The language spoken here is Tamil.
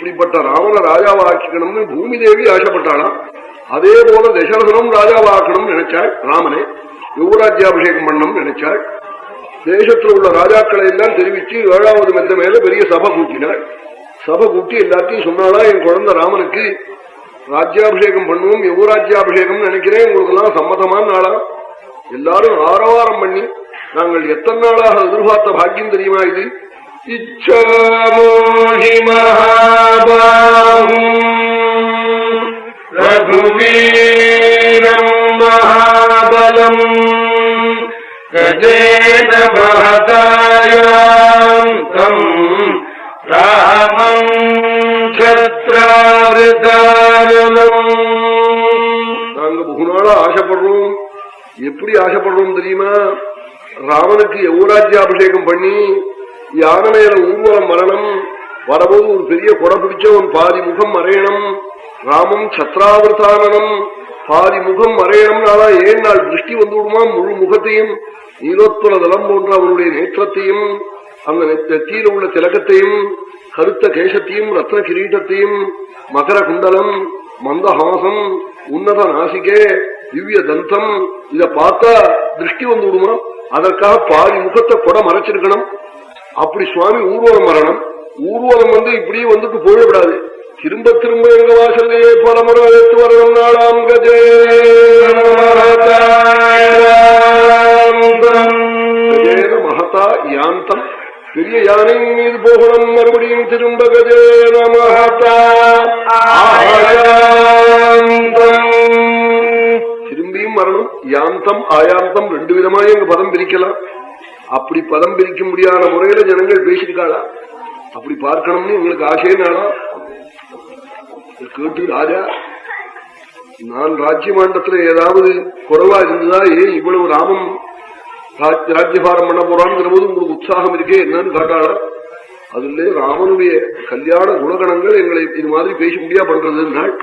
இப்படிப்பட்ட ராமனை ராஜாவாக்கணும்னு பூமி தேவி ஆசைப்பட்டாளாம். அதே போல தசரதனும் ராஜாவாக்கணும் நினைச்சாள். ராமனை யுவராஜ்யாபிஷேகம் பண்ணணும் நினைச்சாள். தேசத்தில் உள்ள ராஜாக்களை எல்லாம் தெரிவிச்சு 7வது மெத்த மேல பெரிய சபை கூட்டினாள். சபை கூட்டி எல்லாத்தையும் சொன்னாலா, என் குழந்தை ராமனுக்கு ராஜ்யாபிஷேகம் பண்ணுவோம், யுவராஜ்யாபிஷேகம் நினைக்கிறேன், உங்களுக்கு எல்லாம் சம்மதமான நாளா? எல்லாரும் ஆரவாரம் பண்ணி, நாங்கள் எத்தனை நாளாக எதிர்பார்த்த பாக்கியம் தெரியுமா இது? இச்சாமோஹி மகாபாஹு ரகுவீரம் மகாபலம் கஜேன மஹதாயாந்தம் ராமம் க்ஷத்ராவிதாரணம். நாங்க பகுநாளா ஆசைப்படுறோம். எப்படி ஆசைப்படுறோம் தெரியுமா? ராமனுக்கு யுவராஜ்யாபிஷேகம் பண்ணி யானை மேல ஊர்வலம் வரணும். வரபோது ஒரு பெரிய கொடை பிடிச்சவன் பாதி முகம் மறையணும். ராமம் சத்ராவிரதானம், பாதி முகம் மறையணும். நாளா ஏன் நாள் திருஷ்டி வந்து விடுமா? முழு முகத்தையும், நீலோத்பல தலம் போன்ற அவனுடைய நேற்றத்தையும், அந்த நெத்தியில் உள்ள திலகத்தையும், கருத்த கேசத்தையும், ரத்ன கிரீட்டத்தையும், மகர குண்டலம், மந்தஹாசம், உன்னத நாசிகே, திவ்ய தந்தம், இத பார்த்தா திருஷ்டி வந்து விடுமா? அதற்காக பாதி முகத்தை கொடை மறைச்சிருக்கணும். அப்படி சுவாமி ஊர்வலம் வரணும். ஊர்வலம் வந்து இப்படி வந்துட்டு போயிடக்கூடாது. திரும்ப திரும்ப எங்க வாசல்லையே பலமுறை எடுத்து வரணும். நாளாம் கஜே மகதா யாந்தம், பெரிய யானையின் மீது போகணும். மறுபடியும் திரும்ப கஜேன மகதா ஆயாந்தம், திரும்பியும் வரணும். யாந்தம் ஆயாந்தம் 2 விதமாக எங்க பதம் பிரிக்கலாம். அப்படி பதம் பிரிக்க முடியாத முறையில ஜனங்கள் பேசிருக்காளா? அப்படி பார்க்கணும்னு உங்களுக்கு ஆசைனாலா? கேட்டு ராஜா, நான் ராஜ்யமாண்டத்துல ஏதாவது குறைவா இருந்ததா? ஏன் இவ்வளவு ராமம் ராஜ்யபாரம் பண்ண போறான்ங்கிற போது உங்களுக்கு உற்சாகம் இருக்கே, என்னன்னு காட்டாளா? அதுல ராமனுடைய கல்யாண குணகணங்கள் எங்களை இது மாதிரி பேச முடியா பண்றதுன்னாள்.